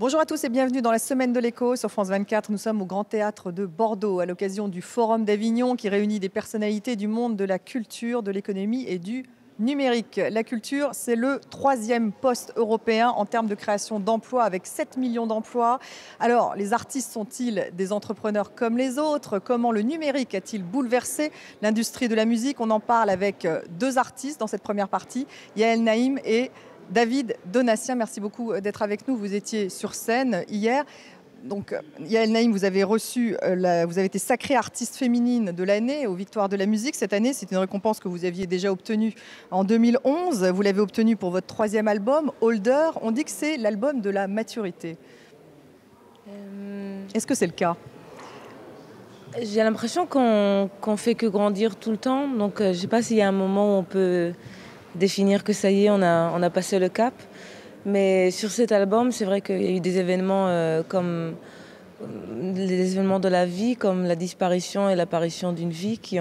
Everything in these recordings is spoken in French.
Bonjour à tous et bienvenue dans la Semaine de l'écho sur France 24. Nous sommes au Grand Théâtre de Bordeaux à l'occasion du Forum d'Avignon qui réunit des personnalités du monde de la culture, de l'économie et du numérique. La culture, c'est le troisième poste européen en termes de création d'emplois avec 7 millions d'emplois. Alors, les artistes sont-ils des entrepreneurs comme les autres? Comment le numérique a-t-il bouleversé l'industrie de la musique? On en parle avec deux artistes dans cette première partie, Yael Naïm et David Donatien. Merci beaucoup d'être avec nous. Vous étiez sur scène hier. Donc, Yael Naïm, vous avez été sacrée artiste féminine de l'année aux Victoires de la musique. Cette année, c'est une récompense que vous aviez déjà obtenue en 2011. Vous l'avez obtenue pour votre troisième album, Older. On dit que c'est l'album de la maturité. Est-ce que c'est le cas? J'ai l'impression qu'on fait que grandir tout le temps. Donc, je ne sais pas s'il y a un moment où on peut définir que ça y est, on a passé le cap. Mais sur cet album, c'est vrai qu'il y a eu des événements comme les événements de la vie, comme la disparition et l'apparition d'une vie qui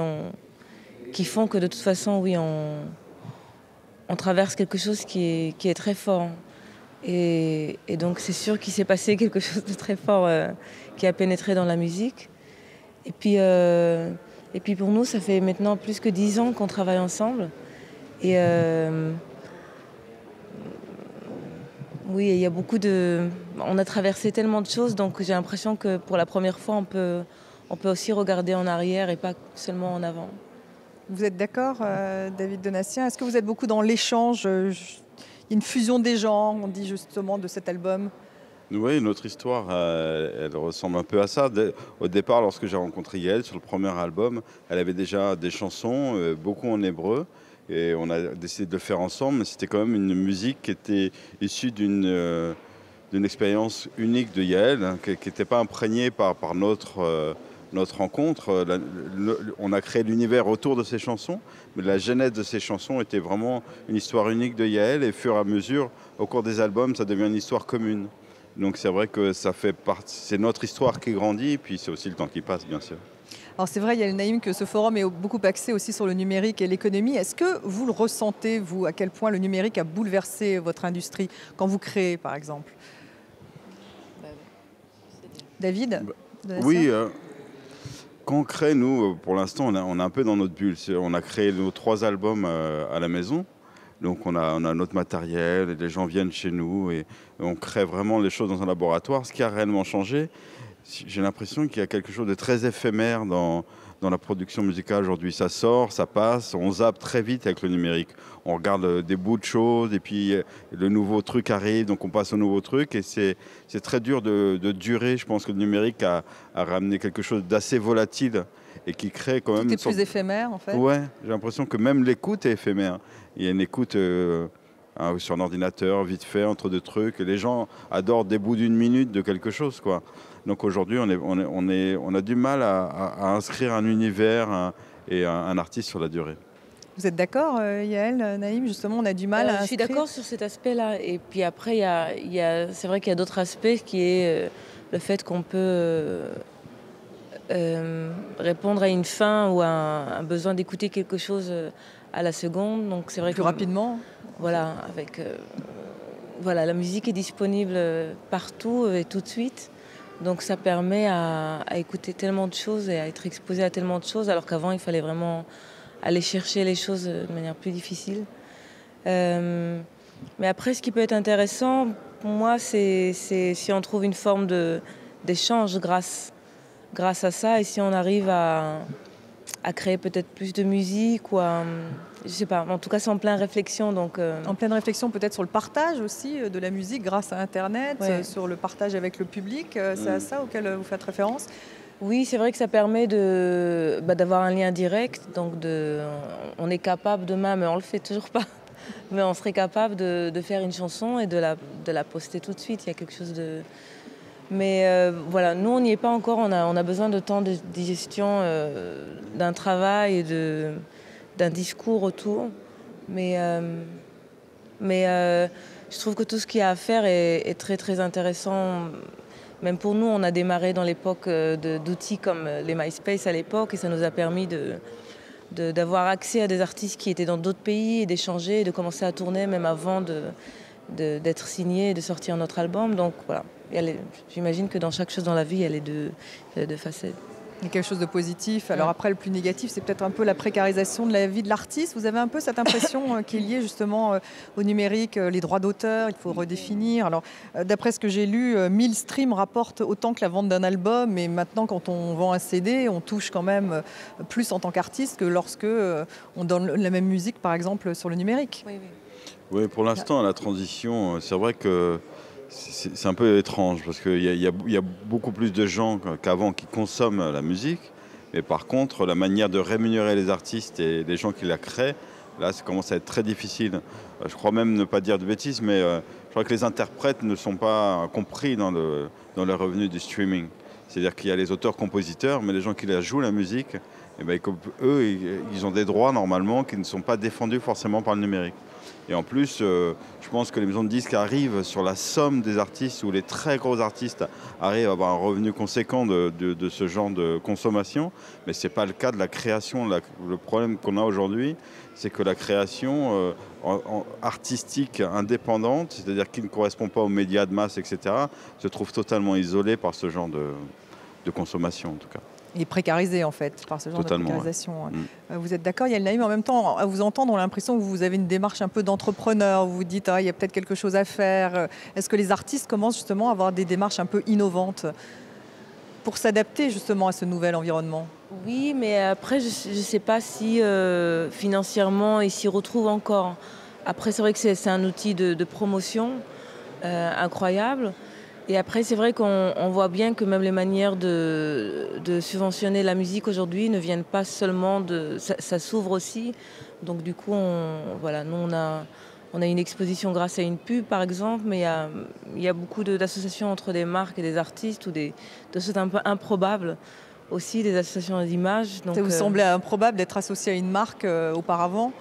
font que de toute façon, oui, on traverse quelque chose qui est très fort. Et donc c'est sûr qu'il s'est passé quelque chose de très fort qui a pénétré dans la musique. Et puis pour nous, ça fait maintenant plus que 10 ans qu'on travaille ensemble. Et oui, il y a on a traversé tellement de choses, donc j'ai l'impression que pour la première fois, on peut aussi regarder en arrière et pas seulement en avant. Vous êtes d'accord, David Donatien? Est-ce que vous êtes beaucoup dans l'échange? Il y a une fusion des genres, on dit justement, de cet album. Oui, notre histoire, elle ressemble un peu à ça. Au départ, lorsque j'ai rencontré Yael sur le premier album, elle avait déjà des chansons, beaucoup en hébreu. Et on a décidé de le faire ensemble, mais c'était quand même une musique qui était issue d'une expérience unique de Yael, hein, qui n'était pas imprégnée par notre rencontre. On a créé l'univers autour de ces chansons, mais la genèse de ces chansons était vraiment une histoire unique de Yael. Et au fur et à mesure, au cours des albums, ça devient une histoire commune. Donc c'est vrai que c'est notre histoire qui grandit, et puis c'est aussi le temps qui passe, bien sûr. Alors c'est vrai, Yael Naïm, que ce forum est beaucoup axé aussi sur le numérique et l'économie. Est-ce que vous le ressentez, vous, à quel point le numérique a bouleversé votre industrie quand vous créez, par exemple? David? Oui, quand on crée, nous, pour l'instant, on est un peu dans notre bulle. On a créé nos 3 albums à la maison. Donc on a notre matériel, et les gens viennent chez nous et on crée vraiment les choses dans un laboratoire. Ce qui a réellement changé, j'ai l'impression qu'il y a quelque chose de très éphémère dans la production musicale aujourd'hui. Ça sort, ça passe, on zappe très vite avec le numérique. On regarde des bouts de choses et puis le nouveau truc arrive, donc on passe au nouveau truc. Et c'est très dur de durer. Je pense que le numérique a ramené quelque chose d'assez volatile et qui crée quand même... Tout est plus éphémère, en fait. Ouais, j'ai l'impression que même l'écoute est éphémère. Il y a une écoute sur un ordinateur, vite fait, entre deux trucs. Et les gens adorent des bouts d'une minute de quelque chose, quoi. Donc aujourd'hui, on a du mal à inscrire un univers et un artiste sur la durée. Vous êtes d'accord, Yael Naïm? Justement, on a du mal à inscrire. Je suis d'accord sur cet aspect-là. Et puis après, c'est vrai qu'il y a d'autres aspects qui est le fait qu'on peut répondre à une faim ou à un besoin d'écouter quelque chose à la seconde. Donc c'est vrai plus rapidement. Voilà, voilà, la musique est disponible partout et tout de suite. Donc ça permet à écouter tellement de choses et à être exposé à tellement de choses, alors qu'avant il fallait vraiment aller chercher les choses de manière plus difficile. Mais après, ce qui peut être intéressant pour moi, c'est si on trouve une forme d'échange grâce à ça, et si on arrive à créer peut-être plus de musique ou je sais pas, en tout cas c'est en pleine réflexion. En pleine réflexion peut-être sur le partage aussi de la musique grâce à Internet, ouais. Sur le partage avec le public, c'est à ça auquel vous faites référence? Oui, c'est vrai que ça permet d'avoir un lien direct, donc on est capable demain, mais on le fait toujours pas, mais on serait capable de faire une chanson et de la poster tout de suite. Il y a quelque chose de... Mais voilà, nous on n'y est pas encore, on a besoin de temps de digestion d'un travail et d'un discours autour. Mais je trouve que tout ce qu'il y a à faire est très très intéressant. Même pour nous, on a démarré dans l'époque d'outils comme les MySpace à l'époque, et ça nous a permis d'avoir accès à des artistes qui étaient dans d'autres pays et d'échanger et de commencer à tourner même avant d'être signé et de sortir notre album. Donc voilà, j'imagine que dans chaque chose dans la vie, il y a les deux facettes. Il y a quelque chose de positif. Alors après, le plus négatif, c'est peut-être un peu la précarisation de la vie de l'artiste. Vous avez un peu cette impression qui est liée justement au numérique, les droits d'auteur, il faut redéfinir. Alors, d'après ce que j'ai lu, 1000 streams rapportent autant que la vente d'un album. Et maintenant, quand on vend un CD, on touche quand même plus en tant qu'artiste que lorsque on donne la même musique, par exemple, sur le numérique. Oui, oui. Oui, pour l'instant, la transition, c'est vrai que c'est un peu étrange parce qu'il y a beaucoup plus de gens qu'avant qui consomment la musique. Mais par contre, la manière de rémunérer les artistes et les gens qui la créent, là, ça commence à être très difficile. Je crois même ne pas dire de bêtises, mais je crois que les interprètes ne sont pas compris dans les revenus du streaming. C'est-à-dire qu'il y a les auteurs-compositeurs, mais les gens qui la jouent, la musique, eh ben, eux, ils ont des droits normalement qui ne sont pas défendus forcément par le numérique. Et en plus, je pense que les maisons de disques arrivent sur la somme des artistes, où les très gros artistes arrivent à avoir un revenu conséquent de ce genre de consommation. Mais ce n'est pas le cas de la création. Le problème qu'on a aujourd'hui, c'est que la création artistique indépendante, c'est-à-dire qui ne correspond pas aux médias de masse, etc., se trouve totalement isolée par ce genre de consommation, en tout cas. Il est précarisé en fait par ce genre Totalement, de précarisation. Ouais. Vous êtes d'accord, Yael Naïm, en même temps, à vous entendre, on a l'impression que vous avez une démarche un peu d'entrepreneur. Vous vous dites, il y a peut-être quelque chose à faire. Est-ce que les artistes commencent justement à avoir des démarches un peu innovantes pour s'adapter justement à ce nouvel environnement? Oui, mais après, je ne sais pas si financièrement, ils s'y retrouvent encore. Après, c'est vrai que c'est un outil de promotion incroyable. Et après, c'est vrai qu'on voit bien que même les manières de subventionner la musique aujourd'hui ne viennent pas seulement de... Ça s'ouvre aussi. Donc du coup, voilà, nous, on a une exposition grâce à une pub, par exemple, mais il y a beaucoup d'associations entre des marques et des artistes ou de choses un peu improbables aussi, des associations d'images. Ça vous semblait improbable d'être associé à une marque auparavant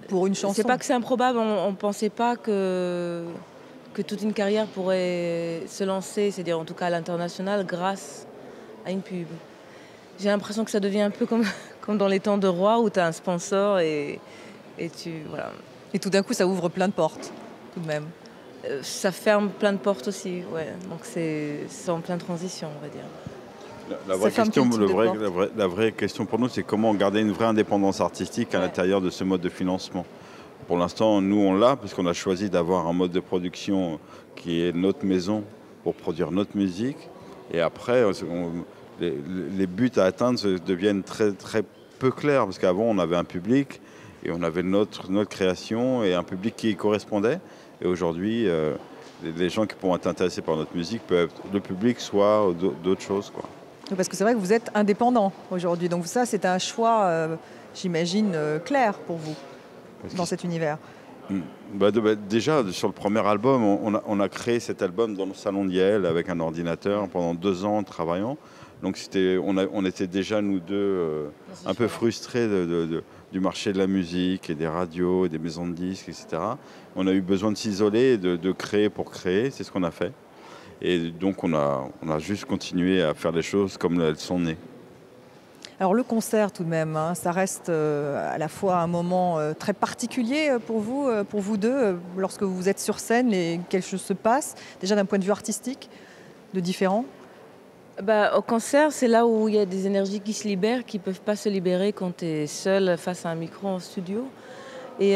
pour une chanson? C'est pas que c'est improbable, on ne pensait pas que toute une carrière pourrait se lancer, c'est-à-dire en tout cas à l'international, grâce à une pub. J'ai l'impression que ça devient un peu comme dans les temps de roi où tu as un sponsor et voilà. Et tout d'un coup, ça ouvre plein de portes, tout de même. Ça ferme plein de portes aussi, ouais. Donc c'est en pleine transition, on va dire. La vraie question pour nous, c'est comment garder une vraie indépendance artistique à l'intérieur de ce mode de financement. Pour l'instant, nous, on l'a, puisqu'on a choisi d'avoir un mode de production qui est notre maison pour produire notre musique. Et après, les buts à atteindre deviennent très, très peu clairs, parce qu'avant, on avait un public et on avait notre création et un public qui y correspondait. Et aujourd'hui, les gens qui pourront être intéressés par notre musique peuvent être le public, soit d'autres choses, quoi. Parce que c'est vrai que vous êtes indépendant aujourd'hui. Donc ça, c'est un choix, j'imagine, clair pour vous dans cet univers. Déjà, sur le premier album, on a créé cet album dans le salon d'Yael avec un ordinateur pendant 2 ans travaillant. Donc on était déjà, nous deux, un peu frustrés du marché de la musique et des radios, et des maisons de disques, etc. On a eu besoin de s'isoler et de créer pour créer. C'est ce qu'on a fait. Et donc on a juste continué à faire les choses comme elles sont nées. Alors le concert tout de même, ça reste à la fois un moment très particulier pour vous deux, lorsque vous êtes sur scène et quelque chose se passe, déjà d'un point de vue artistique, de différent. Au concert, c'est là où il y a des énergies qui se libèrent, qui ne peuvent pas se libérer quand tu es seul face à un micro en studio. Et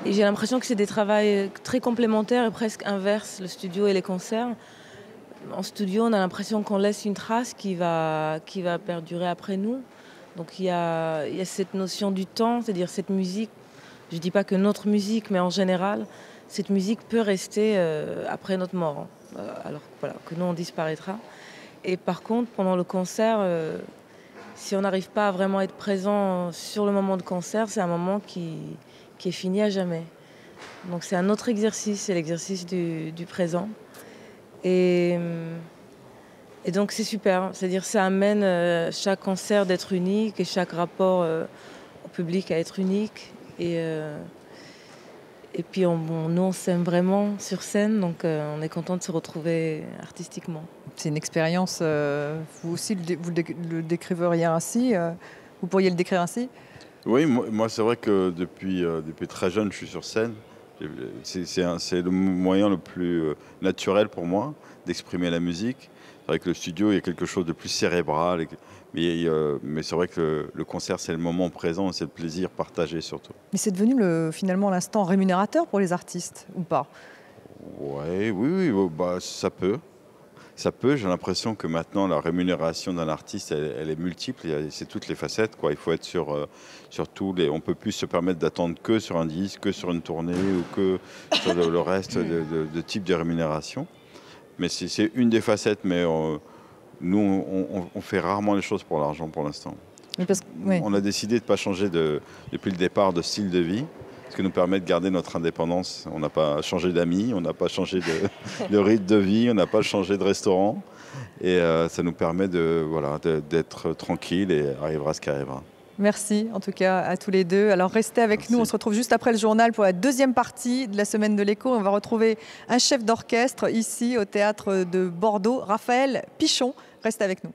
j'ai l'impression que c'est des travails très complémentaires et presque inverses, le studio et les concerts. En studio, on a l'impression qu'on laisse une trace qui va perdurer après nous. Donc il y a cette notion du temps, c'est-à-dire cette musique. Je ne dis pas que notre musique, mais en général, cette musique peut rester après notre mort, alors que nous, on disparaîtra. Et par contre, pendant le concert, si on n'arrive pas à vraiment être présent sur le moment de concert, c'est un moment qui est fini à jamais. Donc c'est un autre exercice, c'est l'exercice du présent. Et donc c'est super, c'est-à-dire ça amène chaque concert d'être unique et chaque rapport au public à être unique. Et puis nous on s'aime vraiment sur scène, donc on est content de se retrouver artistiquement. C'est une expérience, vous aussi vous le décriveriez ainsi, vous pourriez le décrire ainsi? Oui, moi c'est vrai que depuis très jeune, je suis sur scène. C'est le moyen le plus naturel pour moi d'exprimer la musique. C'est vrai que le studio, il y a quelque chose de plus cérébral. Mais c'est vrai que le concert, c'est le moment présent, c'est le plaisir partagé surtout. Mais c'est devenu finalement l'instant rémunérateur pour les artistes, ou pas? Ouais, oui, bah, ça peut. Ça peut, j'ai l'impression que maintenant la rémunération d'un artiste, elle est multiple, c'est toutes les facettes, quoi. Il faut être sur tous les. On peut plus se permettre d'attendre que sur un disque, que sur une tournée ou que sur le reste de types de rémunération. Mais c'est une des facettes, mais nous, on fait rarement les choses pour l'argent pour l'instant. Oui. On a décidé de ne pas changer depuis le départ de style de vie, ce qui nous permet de garder notre indépendance. On n'a pas changé d'amis, on n'a pas changé de rythme de vie, on n'a pas changé de restaurant. Et ça nous permet d'être tranquille et arrivera ce qui arrivera. Merci en tout cas à tous les deux. Alors restez avec nous, on se retrouve juste après le journal pour la deuxième partie de la Semaine de l'Écho. On va retrouver un chef d'orchestre ici au théâtre de Bordeaux, Raphaël Pichon. Restez avec nous.